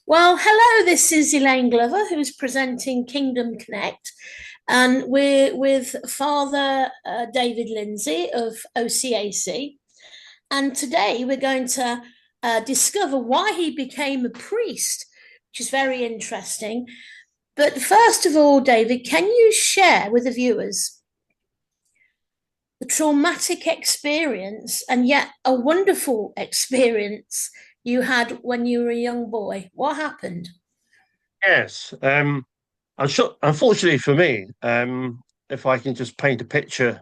Well, hello, this is Elaine Glover who's presenting Kingdom Connect, and we're with Father David Lindsay of OCAC. And today we're going to discover why he became a priest, which is very interesting. But first of all, David, can you share with the viewers the traumatic experience and yet a wonderful experience you had when you were a young boy? What happened? Yes. I'm sure, unfortunately for me, if I can just paint a picture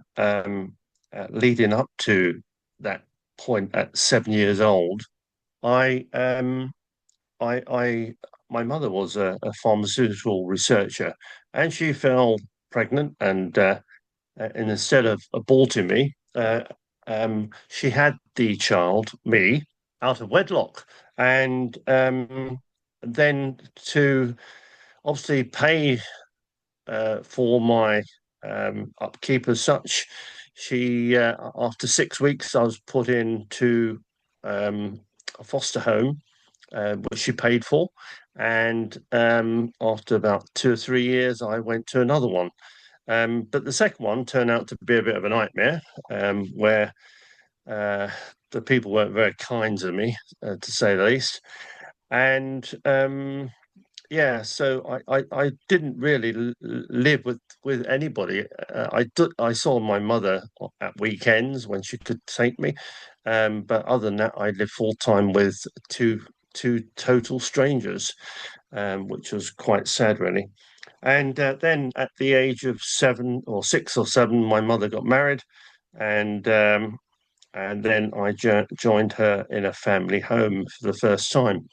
leading up to that point at 7 years old, I, um, I, my mother was a pharmaceutical researcher, and she fell pregnant, and instead of aborting me, she had the child, me, out of wedlock, and then to obviously pay for my upkeep as such. After 6 weeks, I was put into a foster home, which she paid for. And after about 2 or 3 years, I went to another one. But the second one turned out to be a bit of a nightmare, where uh, the people weren't very kind to me, to say the least. And yeah, so I didn't really live with anybody. I saw my mother at weekends when she could take me, but other than that, I lived full time with two two total strangers, which was quite sad, really. And then at the age of 7 or 6 or 7, my mother got married, and then I joined her in a family home for the first time.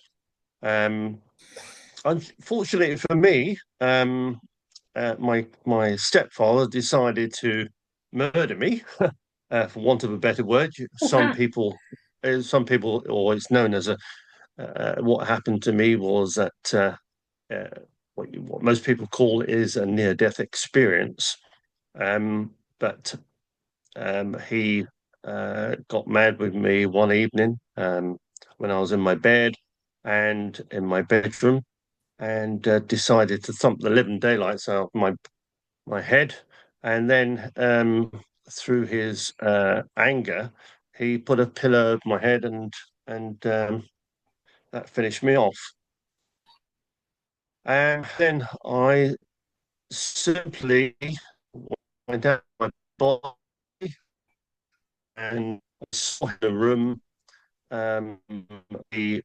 Um, Unfortunately for me, my stepfather decided to murder me, for want of a better word. Wow. Some people, or it's known as a. What happened to me was that what most people call is a near-death experience. But he got mad with me one evening, when I was in my bed and in my bedroom, and decided to thump the living daylights out of my head. And then through his anger, he put a pillow over my head, and that finished me off. And then I simply went out my body and saw in the room, um, the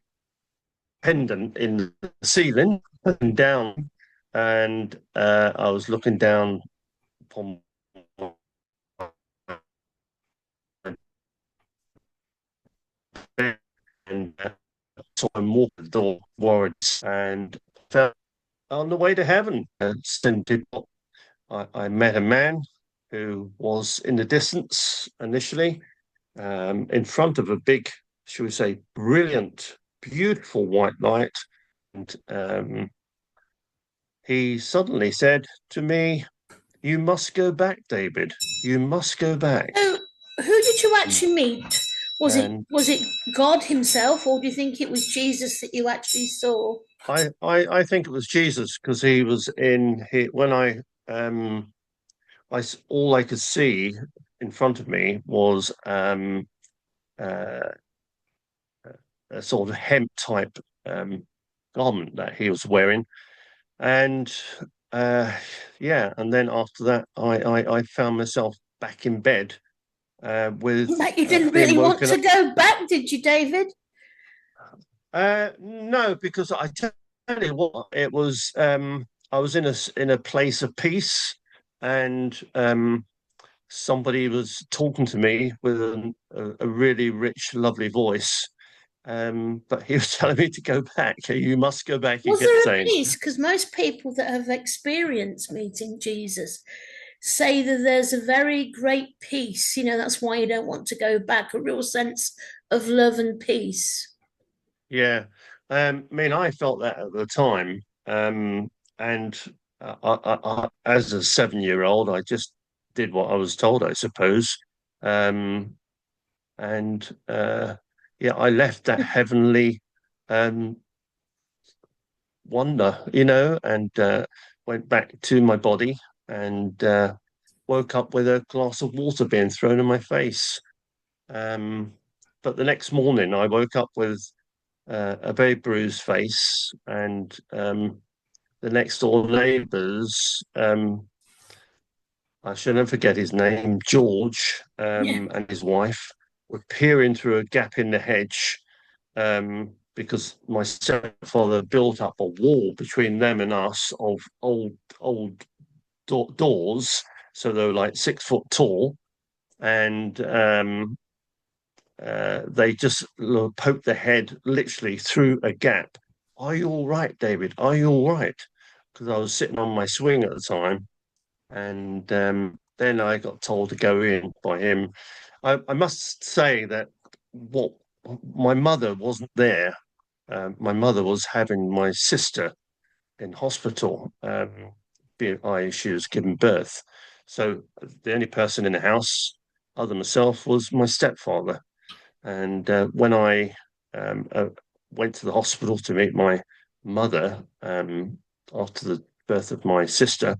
pendant in the ceiling and down, and I was looking down upon and saw him walk the door warwards and felt on the way to heaven. I met a man who was in the distance initially, in front of a big, should we say, brilliant, beautiful white light. And he suddenly said to me, "You must go back, David. You must go back." So, who did you actually meet? Was it And was it God Himself, or do you think it was Jesus that you actually saw? I think it was Jesus, because he was in here when all I could see in front of me was uh, a sort of hemp type garment that he was wearing, and uh, yeah, and then after that, I found myself back in bed, with But you didn't being really want woken to up. go back, did you, David? No, because I tell you what, it was I was in a place of peace, and somebody was talking to me with a really rich, lovely voice. But he was telling me to go back. You must go back, he Was kept there a saying. peace? Because most people that have experienced meeting Jesus say that there's a very great peace. That's why you don't want to go back, a real sense of love and peace. Yeah. I mean, I felt that at the time. And as a 7 year old, I just did what I was told, I suppose. Um, and yeah, I left that heavenly um, wonder, and went back to my body and woke up with a glass of water being thrown in my face. Um, but the next morning, I woke up with a very bruised face, and the next door neighbours, I shall never forget his name, George, Yeah. and his wife were peering through a gap in the hedge because my stepfather built up a wall between them and us of old doors, so they were like 6 foot tall, and they just poked their head literally through a gap. Are you all right, David? Are you all right? Because I was sitting on my swing at the time, and then I got told to go in by him. I must say that what my mother wasn't there. My mother was having my sister in hospital. She was giving birth. So the only person in the house, other than myself, was my stepfather. And when I went to the hospital to meet my mother after the birth of my sister,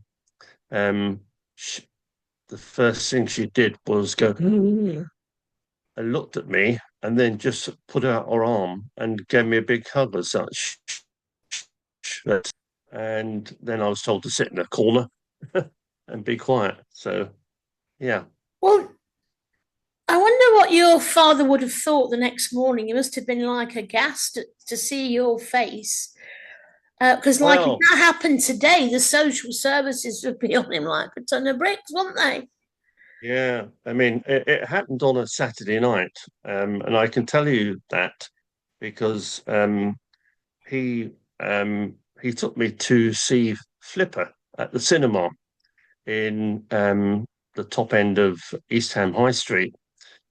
um, sh the first thing she did was go and looked at me and then just put out her arm and gave me a big hug as such. And then I was told to sit in a corner and be quiet. So, yeah. Well, I wonder what your father would have thought the next morning. He must have been like aghast to see your face. Because, like, if Well, that happened today, the social services would be on him like a ton of bricks, wouldn't they? yeah. I mean, it happened on a Saturday night. And I can tell you that because he he took me to see Flipper at the cinema in the top end of East Ham High Street,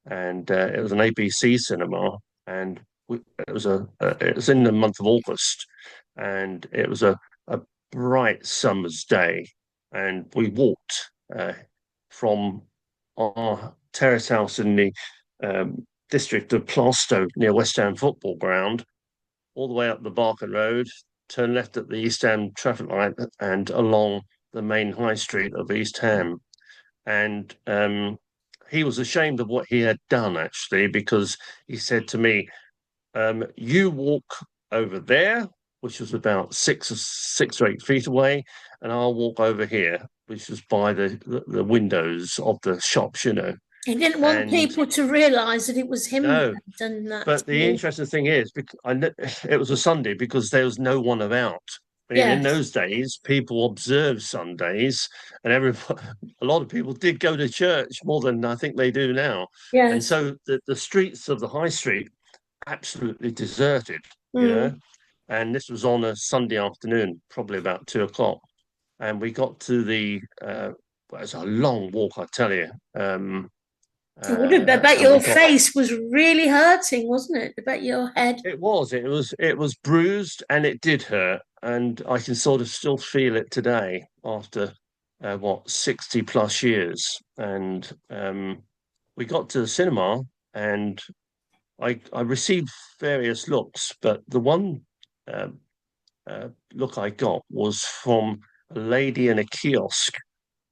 and it was an ABC cinema, and it was in the month of August, and it was a bright summer's day, and we walked from our terrace house in the district of Plaistow near West Ham Football Ground all the way up the Barker Road, turn left at the East Ham traffic light, and along the main high street of East Ham. And he was ashamed of what he had done, actually, because he said to me, "You walk over there, which was about 6 or 8 feet away, and I'll walk over here, which was by the windows of the shops." He didn't want And people to realise that it was him that no, had done that but to the you. interesting thing is, it was a Sunday because there was no one about. I mean, in Yes, those days, people observed Sundays, and a lot of people did go to church more than I think they do now. And yes. so the streets of the high street absolutely deserted, you know. Mm. And this was on a Sunday afternoon, probably about 2 o'clock. And we got to well, it was a long walk, I tell you. It would have. I bet And we your got face was really hurting, wasn't it? I bet your head. it was bruised and it did hurt, and I can sort of still feel it today after what 60 plus years. And we got to the cinema, and I received various looks, but the one uh, look I got was from a lady in a kiosk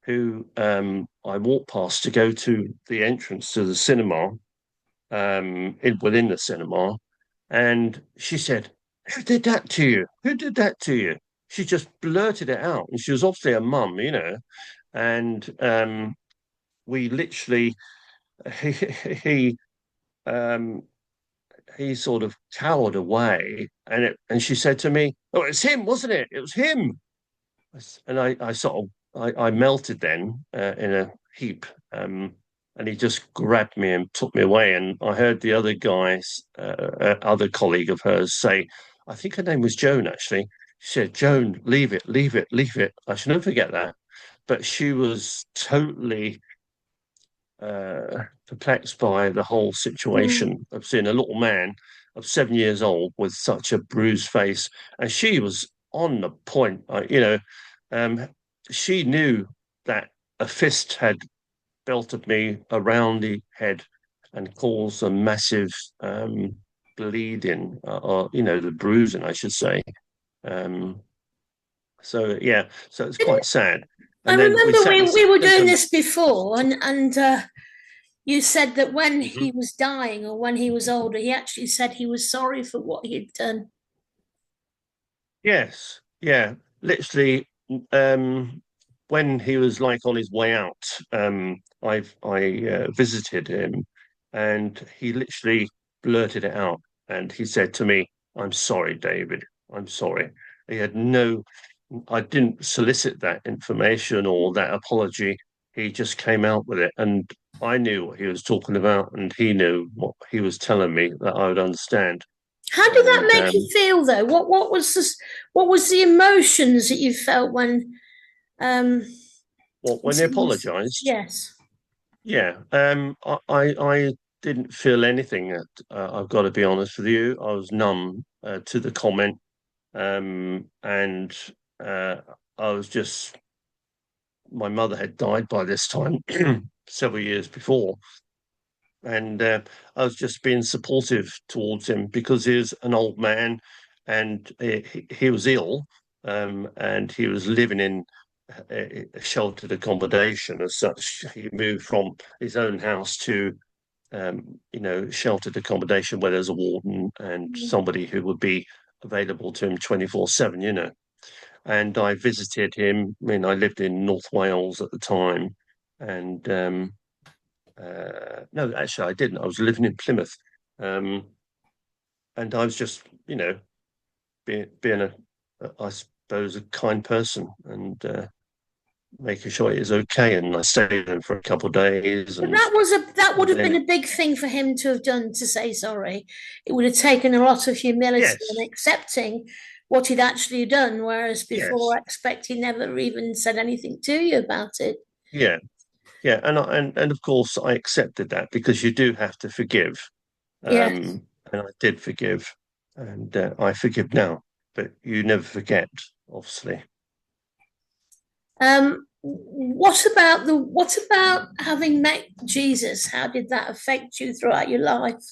who I walked past to go to the entrance to the cinema, within the cinema, and she said, "Who did that to you? Who did that to you?" She just blurted it out, and she was obviously a mum. And we literally, he he um, he sort of cowered away, and she said to me, "Oh, it's him, wasn't it? It was him." And I sort of I melted then in a heap. And he just grabbed me and took me away. And I heard the other guys, other colleague of hers, say, I think her name was Joan actually. She said, "Joan, leave it, leave it, leave it." I should never forget that. But she was totally perplexed by the whole Mm. situation of seeing a little man of 7 years old with such a bruised face. And she was on the point, um, she knew that a fist had belted me around the head and caused a massive bleeding, or the bruising, I should say. Um, so yeah, so it's quite sad. I And then remember we were sent doing them. this before, and you said that when he Mhm. was dying or when he was older, he actually said he was sorry for what he had done. Yes, yeah, literally. Um, when he was like on his way out, I visited him, and he literally blurted it out, and he said to me, "I'm sorry, David. I'm sorry." He had no, I didn't solicit that information or that apology. He just came out with it, and I knew what he was talking about, and he knew what he was telling me that I would understand. How did that And make you feel, though? What was this? What was the emotions that you felt when um when he apologized. yes. Yeah, I didn't feel anything. I've got to be honest with you. I was numb to the comment, and uh, I was just my mother had died by this time, several years before, and I was just being supportive towards him because he was an old man, and he was ill, and he was living in a sheltered accommodation as such. He moved from his own house to sheltered accommodation where there's a warden and somebody who would be available to him 24/7, And I visited him. I mean, I lived in North Wales at the time, and no, actually, I didn't. I was living in Plymouth, um, and I was just, being I suppose, a kind person and making sure he was okay. And I stayed with him for a couple of days, But and that would have been then a big thing for him to have done, to say sorry. It would have taken a lot of humility and yes, accepting what he'd actually done, whereas before, yes, I expect he never even said anything to you about it. yeah, yeah, and of course I accepted that because you do have to forgive, Yes. and I did forgive, and I forgive now, but you never forget, obviously. What about having met Jesus? How did that affect you throughout your life?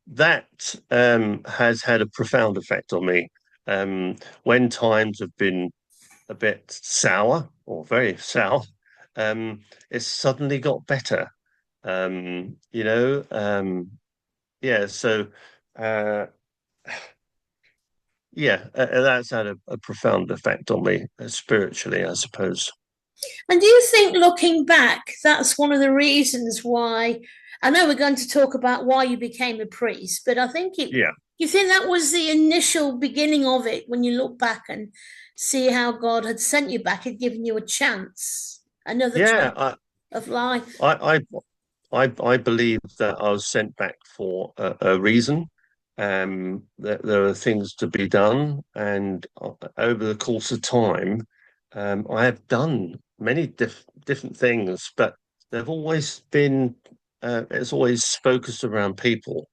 That has had a profound effect on me. When times have been a bit sour or very sour, it's suddenly got better. Um, you know, um, yeah, so uh, yeah, that's had a profound effect on me spiritually, I suppose. And do you think, looking back, that's one of the reasons why? I know we're going to talk about why you became a priest, but I think it. Yeah, You think that was the initial beginning of it when you look back and see how God had sent you back, had given you a chance, another yeah, chance of life? I, I believe that I was sent back for a reason. That there are things to be done, and over the course of time, I have done many different things, but they've always been it's always focused around people.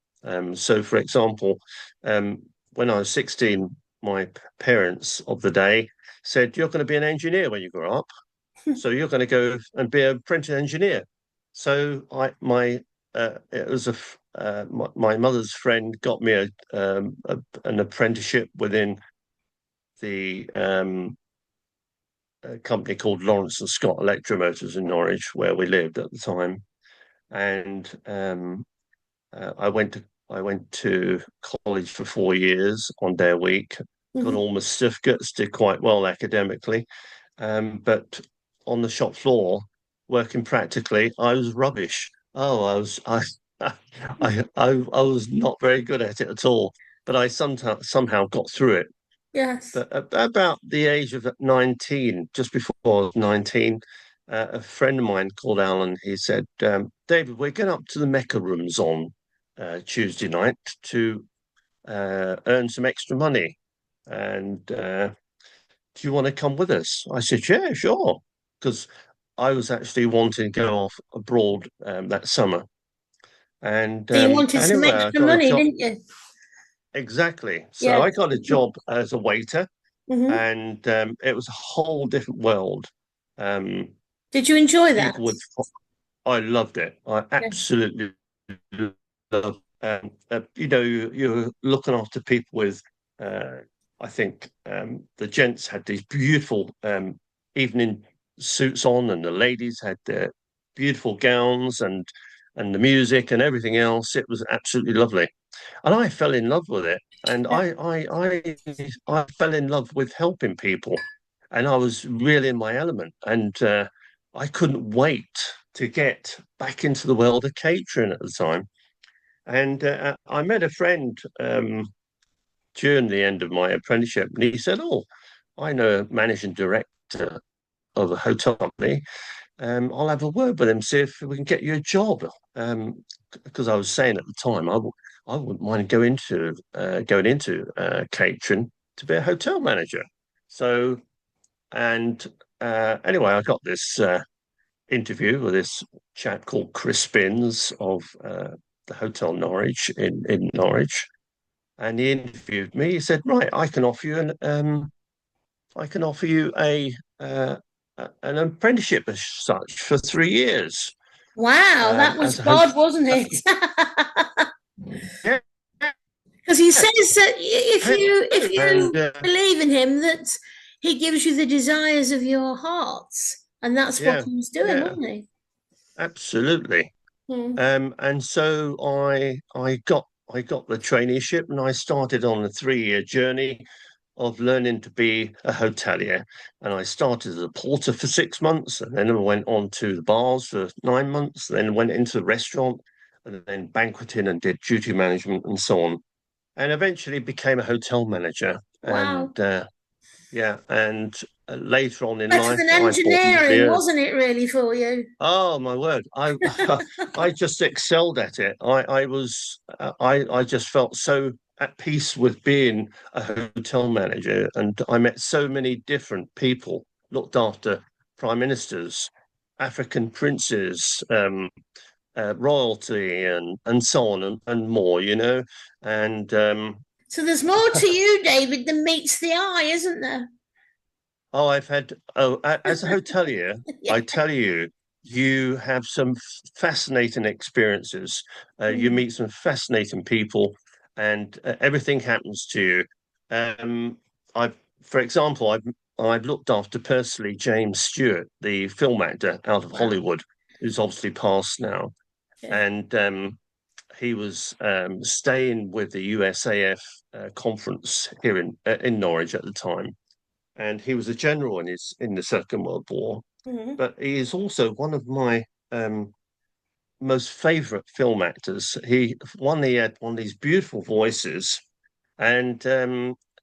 So, for example, um, when I was 16, my parents of the day said, "You're going to be an engineer when you grow up." So you're going to go and be a printer engineer. So it was my mother's friend got me an apprenticeship within the a company called Lawrence and Scott Electromotors in Norwich, where we lived at the time. And I went to college for 4 years, 1 day a week, got Mhm. all my certificates, did quite well academically. But on the shop floor, working practically, I was rubbish. Oh, I was not very good at it at all. But I somehow got through it. Yes. But about the age of 19, just before I was 19, a friend of mine called Alan. He said, "David, we're going up to the Mecca rooms on Tuesday night to earn some extra money, and do you want to come with us?" I said, "Yeah, sure," because I was actually wanting to go off abroad that summer. And So you wanted some anyway, I extra got a money, job. didn't you? Exactly. So Yeah. I got a job as a waiter, Hmm. and it was a whole different world. Um, Did you enjoy that? people with, I loved it. I Yeah. absolutely loved. you're looking after people with, I think the gents had these beautiful evening suits on, and the ladies had their beautiful gowns and the music and everything else. It was absolutely lovely, and I fell in love with it. And Yeah. I fell in love with helping people, and I was really in my element. And I couldn't wait to get back into the world of catering at the time. And I met a friend during the end of my apprenticeship, and he said, "Oh, I know a managing director of a hotel company. I'll have a word with him, see if we can get you a job." Because I was saying at the time, I wouldn't mind going into catering to be a hotel manager. So, and anyway, I got this interview with this chap called Chris Spins of the Hotel Norwich in Norwich, and he interviewed me. He said, "Right, I can offer you an apprenticeship as such for 3 years Wow, that was as a God, host." wasn't it? Yeah, Because he says that if you and believe in him, that he gives you the desires of your hearts, and that's what yeah, he was doing, yeah, wasn't he? absolutely. Hmm. And so I got the traineeship, and I started on a 3 year journey of learning to be a hotelier. And I started as a porter for 6 months, and then I went on to the bars for 9 months, then went into the restaurant, and then banqueting and did duty management and so on. And eventually became a hotel manager. Wow. And yeah, and later on in Better life, than I bought engineering, the wasn't it, really, for you? Oh my word! I I just excelled at it. I just felt so at peace with being a hotel manager, and I met so many different people. Looked after prime ministers, African princes, royalty, and so on and more. And So there's more to you, David, than meets the eye, isn't there? Oh, as a hotelier, Yeah. I tell you, you have some fascinating experiences. You Mm. meet some fascinating people, and everything happens to you. Um, for example, I've looked after personally James Stewart, the film actor out of Wow. Hollywood, who's obviously passed now, Yeah. and he was staying with the USAF conference here in Norwich at the time, and he was a general in the Second World War. Mm. But he is also one of my most favourite film actors. He had one of these beautiful voices, and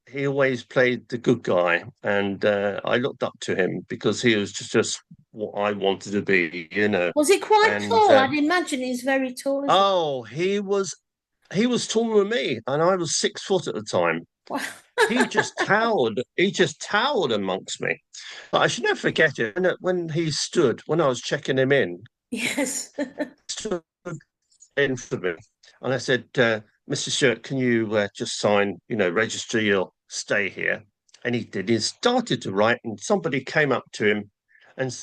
he always played the good guy. And I looked up to him because he was just what I wanted to be. Was he quite And tall? I'd imagine he's very tall as well. oh, he was taller than me, and I was 6 foot at the time. Wow. He just towered. He just towered amongst me. But I should never forget it when I was checking him in, Yes. stood in for me, and I said, "Mr. Stewart, can you just sign, register your stay here?" And he did. He started to write, and somebody came up to him, and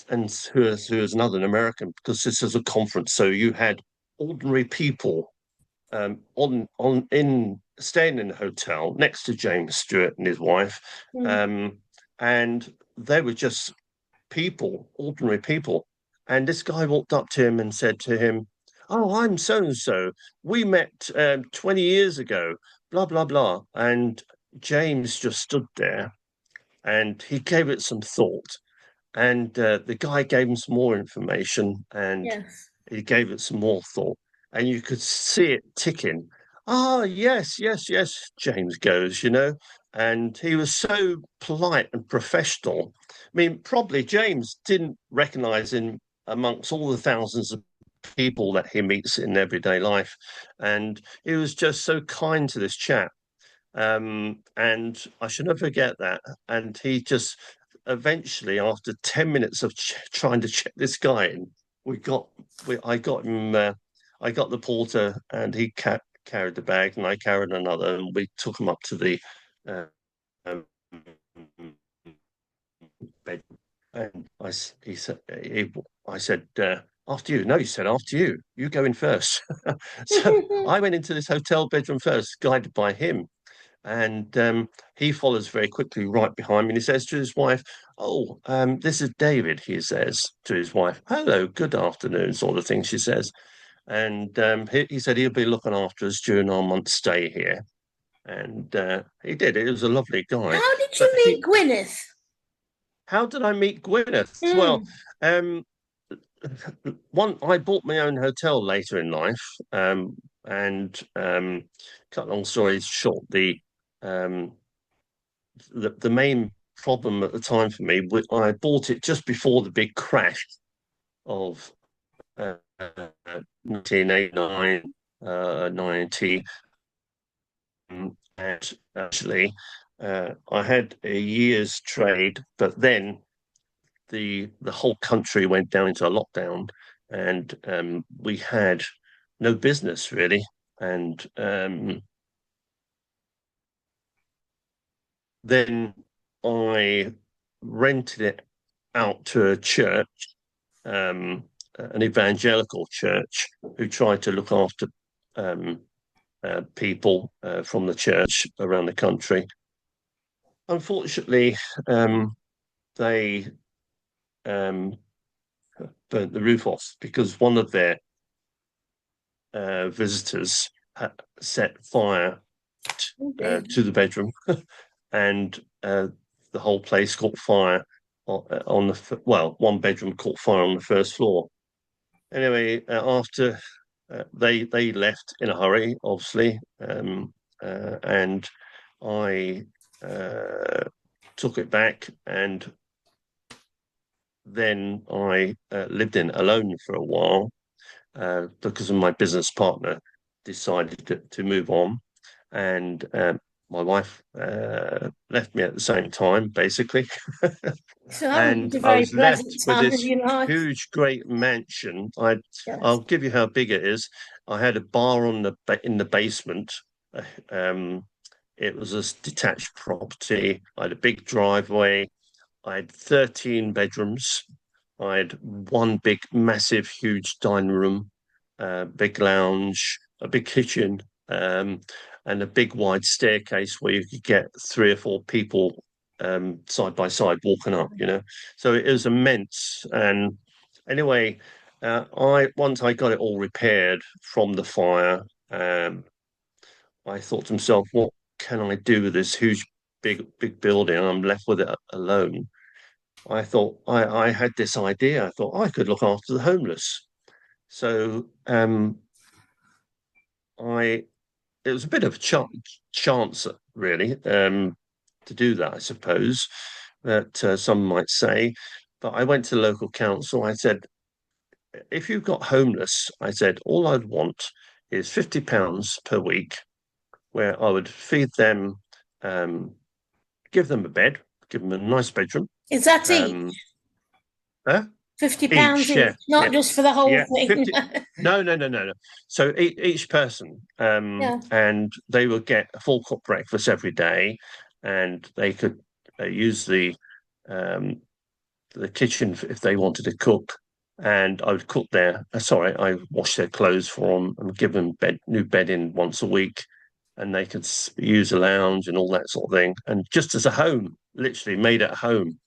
who was another American, because this is a conference, so you had ordinary people on in staying in a hotel next to James Stewart and his wife, Mm. um, and they were just people, ordinary people. And this guy walked up to him and said to him, "Oh, I'm so and so. We met 20 years ago, blah, blah, blah." And James just stood there, and he gave it some thought. And the guy gave him some more information, and Yes. he gave it some more thought. And you could see it ticking. "Ah, yes, yes, yes," James goes. And he was so polite and professional. I mean, probably James didn't recognize him amongst all the thousands of people that he meets in everyday life. And he was just so kind to this chap. And I should never forget that. And he just eventually, after 10 minutes of trying to check this guy in, we got, I got him, I got the porter, and he carried the bag, and I carried another, and we took him up to the uh, um, bed. And he said, I said, after you. No, he said, after you. You go in first. So I went into this hotel bedroom first, guided by him. And he follows very quickly right behind me. And he says to his wife, "Oh, this is David," he says to his wife. "Hello, good afternoon," sort of thing, she says. And he said he'll be looking after us during our month's stay here. And he did. It was a lovely guy. How did you But meet Gwyneth? how did I meet Gwyneth? Well, Mm. um, I bought my own hotel later in life, and cut long story short, um, the main problem at the time for me, I bought it just before the big crash of 1989, 90, and actually, I had a year's trade, but then the whole country went down into a lockdown, and we had no business really. And then I rented it out to a church, um, an evangelical church, who tried to look after um, people from the church around the country. Unfortunately, they um, burnt the roof off because one of their visitors set fire Oh dear. to the bedroom, and the whole place caught fire on the one bedroom caught fire on the first floor. Anyway, after they left in a hurry, obviously, and I took it back, and then I lived in alone for a while because of my business partner decided to move on, and my wife left me at the same time, basically. So that wasn't And a I very was pleasant left with time of this your life. huge, great mansion. I'll Yes. give you how big it is. I had a bar in the basement. Uh, Um, it was a detached property. I had a big driveway. I had 13 bedrooms. I had one big, massive, huge dining room, big lounge, a big kitchen, and a big wide staircase where you could get three or four people side by side walking up, you know. So it was immense. And anyway, I once I got it all repaired from the fire, I thought to myself, what can I do with this huge, big building? I'm left with it alone. I had this idea. I thought I could look after the homeless. So I it was a bit of a chance, really, to do that, I suppose, that some might say. But I went to the local council. I said, if you've got homeless, I said, all I'd want is £50 per week, where I would feed them, um, give them a bed, give them a nice bedroom. Is that each? Um, huh? £50 Each, yeah, each, not yeah, just for the whole yeah, thing. 50. No, no, no, no, no. So each person, Yeah. and they would get a full cooked breakfast every day, and they could use um, the kitchen if they wanted to cook. And I would cook there. Sorry, I wash their clothes for them and give them new bedding once a week, and they could use a lounge and all that sort of thing. And just as a home, literally made at home.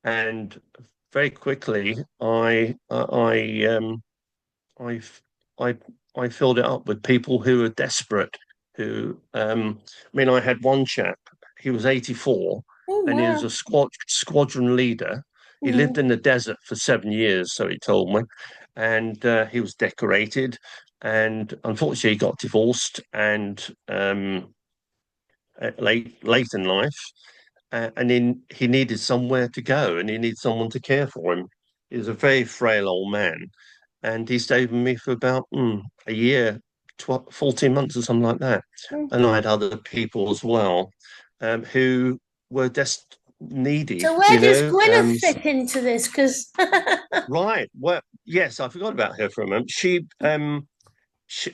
And very quickly, I I I filled it up with people who were desperate. I mean, I had one chap. He was 84, Oh, and he was a wow. squadron leader. He lived Mm. in the desert for 7 years, so he told me, and he was decorated. And unfortunately, he got divorced, and late in life, and then he needed somewhere to go, and he needed someone to care for him. He was a very frail old man, and he stayed with me for about a year, 14 months or something like that. Mm. And I had other people as well, who were just needy, So where you does know. Gwyneth fit into this? Because Right. Well, yes, I forgot about her for a moment.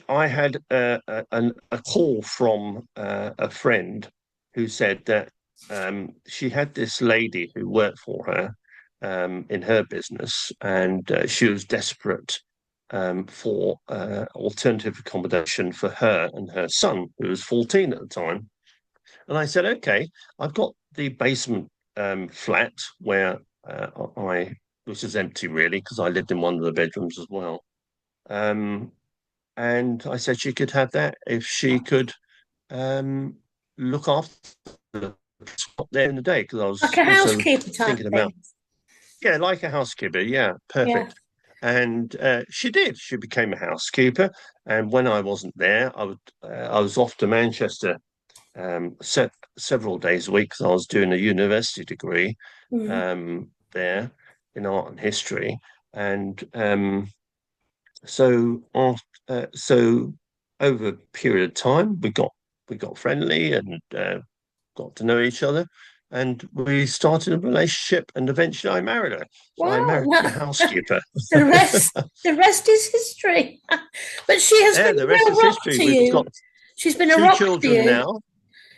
I had a call from a friend who said that she had this lady who worked for her, in her business, and she was desperate for alternative accommodation for her and her son, who was 14 at the time. And I said, okay, I've got the basement flat where which is empty really, because I lived in one of the bedrooms as well. Um, and I said she could have that if she could um, look after the spot there in the day, because I Like was a also housekeeper type thinking about, thing. yeah, like a housekeeper. Yeah, Yeah. perfect. And she did. She became a housekeeper. And when I wasn't there, I was off to Manchester several days a week because I was doing a university degree Mm. there in art and history. And so over a period of time, we got friendly and got to know each other, and we started a relationship. And eventually, I married her. So I Wow. married the housekeeper. The rest, the rest is history. But she has Yeah, been the a rest real is rock history. to We've got you. She's been a two rock to children you. now.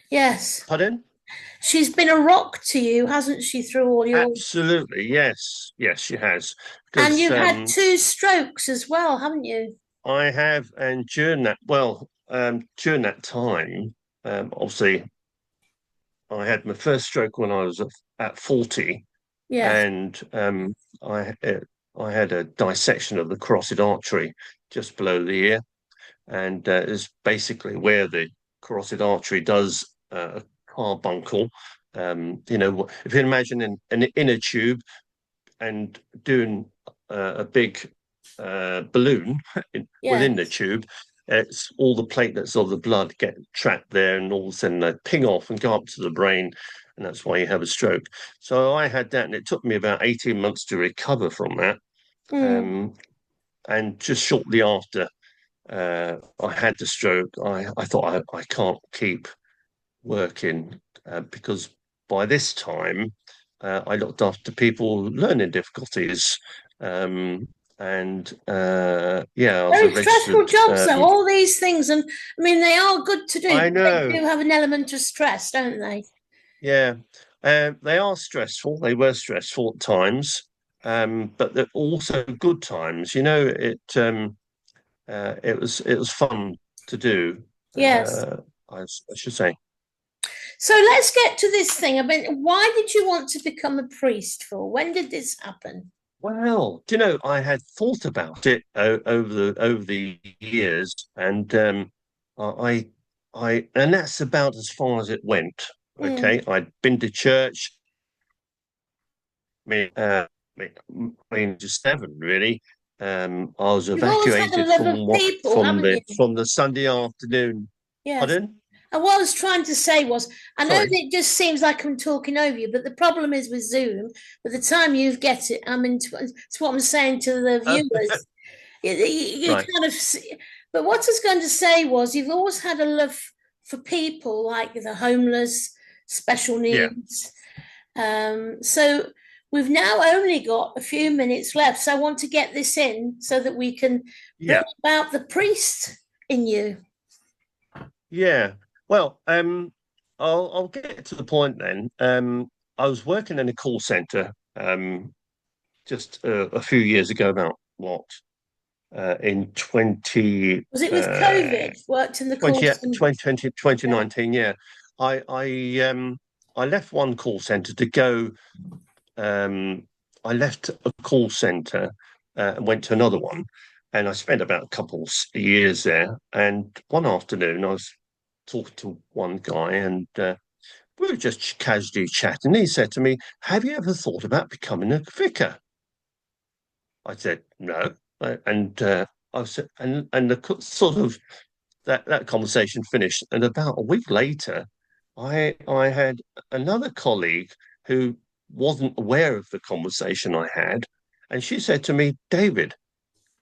Yes. Pardon? She's been a rock to you, hasn't she, through all your. Absolutely, yes, yes, she has. And Because you've had two strokes as well, haven't you? I have, and during that time, obviously, I had my first stroke when I was at 40, Yes. and I uh, I had a dissection of the carotid artery just below the ear, and is basically where the carotid artery does a carbuncle. If you imagine an inner tube and doing a big balloon within the Yes. tube, it's all the platelets of the blood get trapped there, and all of a sudden they ping off and go up to the brain, and that's why you have a stroke. So I had that, and it took me about 18 months to recover from that. Mm. Um, and just shortly after I had the stroke, I thought I can't keep working because by this time I looked after people with learning difficulties. Um, and yeah, I was a Very stressful registered. jobs, though, all these things. And I mean, they are good to do, I but they know, do have an element of stress, don't they? yeah, they are stressful. They were stressful at times, but they're also good times. It was fun to do. Yes. Uh, I should say. So let's get to this thing. I mean, why did you want to become a priest for? When did this happen? Well, do you know, I had thought about it over the years, and I and that's about as far as it went. Mm. Okay, I'd been to church, me, just seven really. I was You've always had a evacuated love of people, haven't you? from the Sunday afternoon. Yes. Pardon? And what I was trying to say was, I know that Sorry. it just seems like I'm talking over you, but the problem is with Zoom, by the time you get it, it's what I'm saying to the Oh, viewers. You right. kind of see, but what I was going to say was, you've always had a love for people like the homeless, special Yeah. needs. So we've now only got a few minutes left. So I want to get this in so that we can bring Yeah. about the priest in you. Yeah. Well, I'll get to the point then. I was working in a call center just a few years ago, about what in Was it with COVID? Worked in the call 20, center? 2019. Yeah, I I um I left one call center to go. Um, I left a call center and went to another one, and I spent about a couple years there. And one afternoon, I was talking to one guy, and we were just casually chatting. He said to me, "Have you ever thought about becoming a vicar?" I said, "No," and I said, and sort of that conversation finished. And about a week later, I had another colleague who wasn't aware of the conversation I had, and she said to me, "David,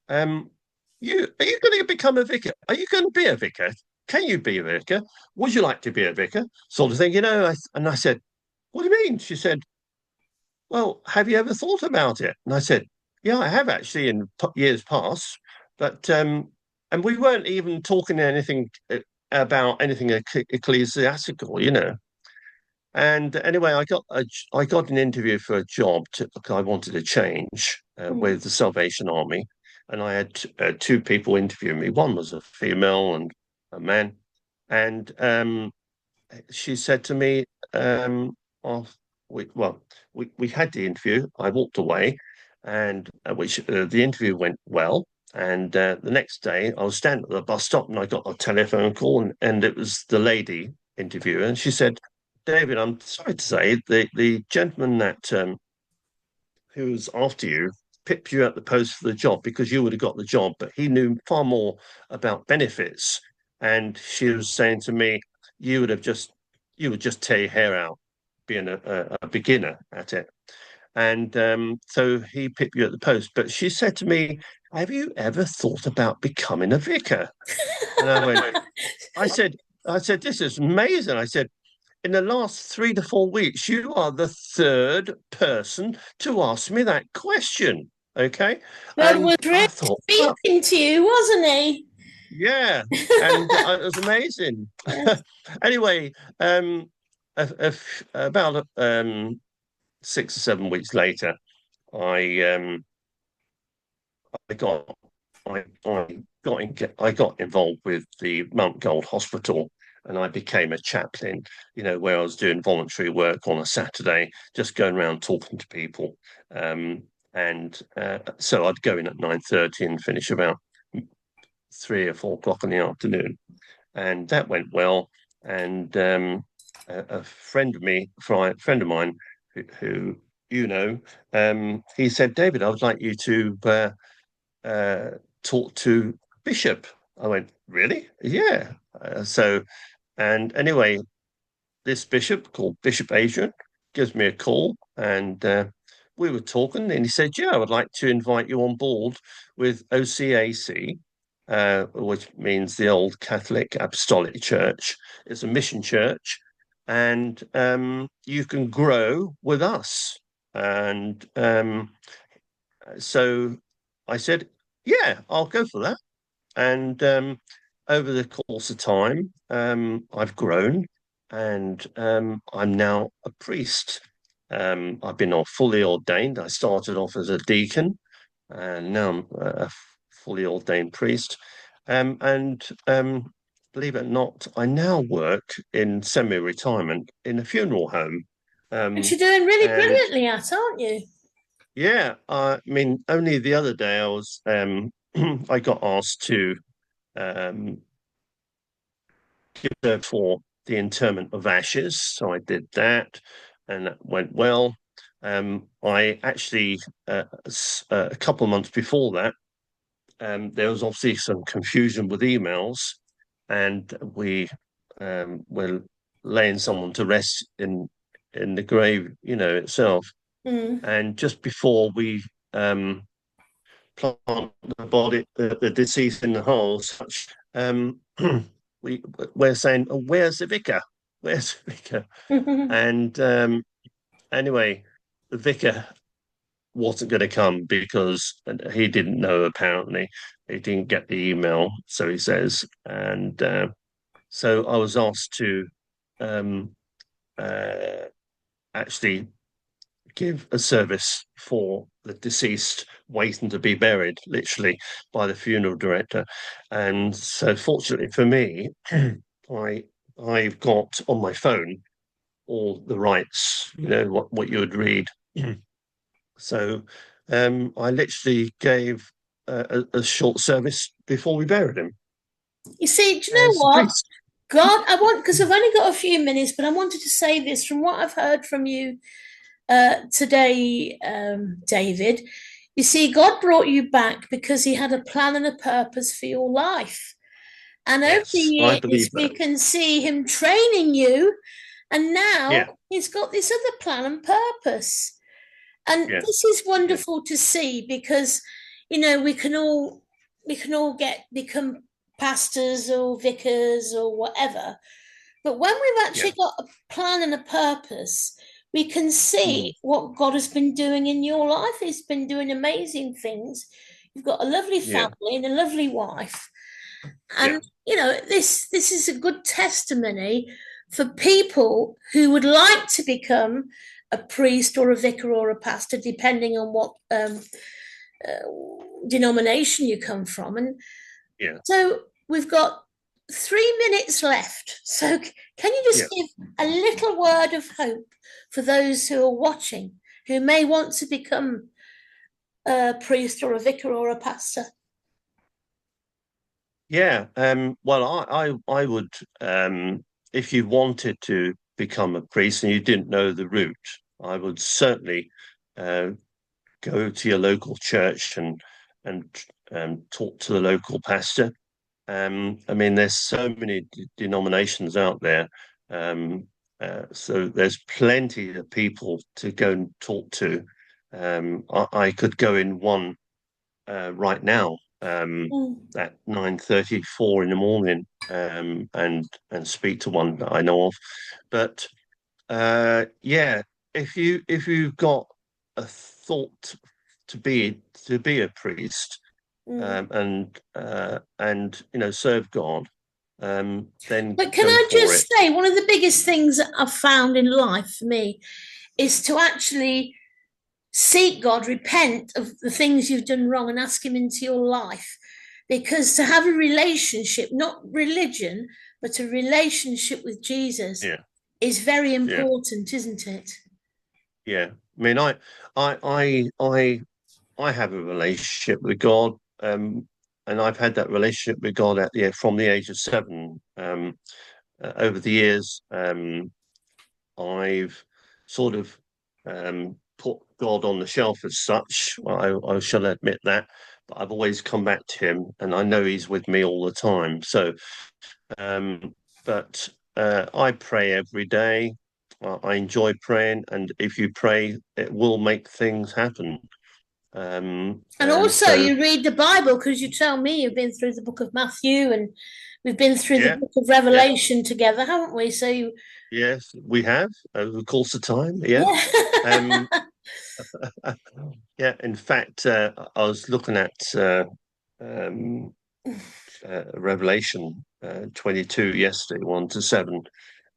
um, you are you going to become a vicar? Are you going to be a vicar? Can you be a vicar? Would you like to be a vicar?" Sort of thing, you know. And I said, "What do you mean?" She said, "Well, have you ever thought about it?" And I said, "Yeah, I have actually in years past, but and we weren't even talking anything about anything ecclesiastical, you know." And anyway, I got an interview for a job I wanted to change Mm. with the Salvation Army, and I had two people interviewing me. One was a female and a man, and she said to me, oh, we had the interview. I walked away, and which the interview went well. And the next day, I was standing at the bus stop, and I got a telephone call, and it was the lady interviewer, and she said, "David, I'm sorry to say the gentleman that who was after you pipped you at the post for the job because you would have got the job, but he knew far more about benefits." And she was saying to me, "You would have just you would just tear your hair out being a beginner at it." And so he pipped you at the post. But she said to me, "Have you ever thought about becoming a vicar?" And I said, I said, "This is amazing." I said, "In the last 3 to 4 weeks, you are the third person to ask me that question." Okay. God was And really I thought, oh, speaking to you, wasn't he? yeah. And it was amazing. Yes. Anyway, about 6 or 7 weeks later, I I got I got involved with the Mount Gold Hospital, and I became a chaplain. Where I was doing voluntary work on a Saturday, just going around talking to people. And so I'd go in at 9:30 and finish about 3 or 4 o'clock in the afternoon, and that went well. And a friend of mine, who he said, "David, I would like you to uh, talk to Bishop." I went, "Really?" "Yeah." And anyway, this bishop called Bishop Adrian gives me a call, and we were talking, and he said, "Yeah, I would like to invite you on board with OCAC, which means the Old Catholic Apostolic Church. It's a mission church, and you can grow with us." And so I said, "Yeah, I'll go for that." And over the course of time, I've grown, and I'm now a priest. I've been fully ordained. I started off as a deacon, and now I'm a fully ordained priest. And believe it or not, I now work in semi-retirement in a funeral home. Which Um, you're doing really and brilliantly at, aren't you? yeah, I mean, only the other day I got asked to um, for the interment of ashes, so I did that, and that went well. I actually a couple of months before that, there was obviously some confusion with emails, and we were laying someone to rest in the grave, itself. Mm. And just before we plant the deceased in the hole, such we're saying, "Oh, where's the vicar? Where's the vicar?" And anyway, the vicar wasn't going to come because he didn't know. Apparently, he didn't get the email, so he says. And so I was asked to um, uh, actually give a service for the deceased waiting to be buried, literally, by the funeral director. And so fortunately for me, I I've got on my phone all the rights, what you would read. So I literally gave a short service before we buried him You see, do you know as the what? priest. God, I want, because I've only got a few minutes, but I wanted to say this from what I've heard from you today, David. You see, God brought you back because He had a plan and a purpose for your life. And over the Yes, I believe years, we that. can see Him training you. And Yeah, now He's got this other plan and purpose. And yeah, this is yeah, wonderful to see because, we can all become pastors or vicars or whatever. But when we've yeah. actually got a plan and a purpose, we can see Mm, what God has been doing in your life. He's been doing amazing things. You've got a lovely yeah, family and a lovely wife. yeah, And this is a good testimony for people who would like to become a priest or a vicar or a pastor, depending on what denomination you come from. And Yeah. so we've got 3 minutes left. So can you just give a little word of hope for those who are watching, who may want to become a priest or a vicar or a pastor? Yeah. Well, I would, if you wanted to become a priest and you didn't know the route, I would certainly uh, go to your local church and talk to the local pastor. I mean, there's so many denominations out there, so there's plenty of people to go and talk to. I could go in one right now at 9:34 in the morning and speak to one that I know of. But yeah, if you've got a thought to be a priest and serve God, then But can go I for just it. say, one of the biggest things that I've found in life for me is to actually seek God, repent of the things you've done wrong, and ask Him into your life. Because to have a relationship, not religion, but a relationship with Jesus Yeah, is very yeah, important, isn't it? yeah. I mean, I, I, I, I have a relationship with God, and I've had that relationship with God from the age of 7. Over the years, I've sort of put God on the shelf as such. I shall admit that, but I've always come back to Him, and I know He's with me all the time. So, but I pray every day. I enjoy praying, and if you pray, it will make things happen. And And also, so, you read the Bible because you tell me you've been through the book of Matthew and we've been through the yeah, book of yeah, Revelation together, haven't we? So, yes, we have over the course of time. Yeah. yeah. Um, yeah, in fact, I was looking at um, Revelation 22 yesterday, 1 to 7,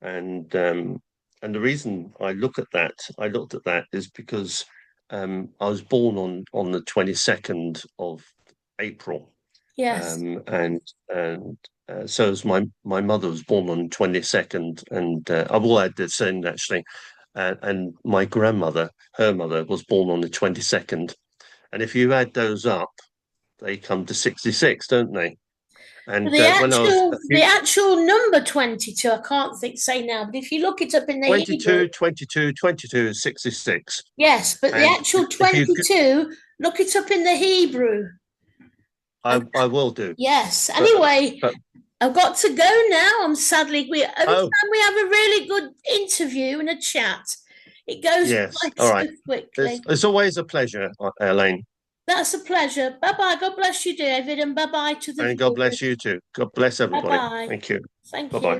and the reason I looked at that is because I was born on the 22nd of April, Yes. and so as my mother was born on the 22nd, and I've all had the same actually, and my grandmother, her mother, was born on the 22nd, and if you add those up, they come to 66, don't they? And The when I was actual the actual number 22, I can't think say now, but if you look it up in the Hebrew, 22, 22, 22 is 66. yes, but the And actual if you, 22, look it up in the Hebrew. And I will do. yes, But, anyway, but, I've got to go now. I'm sadly, every oh, time we have a really good interview and a chat, it goes yes. by All so right. It's, quickly. it's always a pleasure, Elaine. That's a pleasure. Bye bye. God bless you, David, and bye bye to the And God bless viewers. you too. God bless Bye everybody. bye. Thank you. Thank Bye bye. you.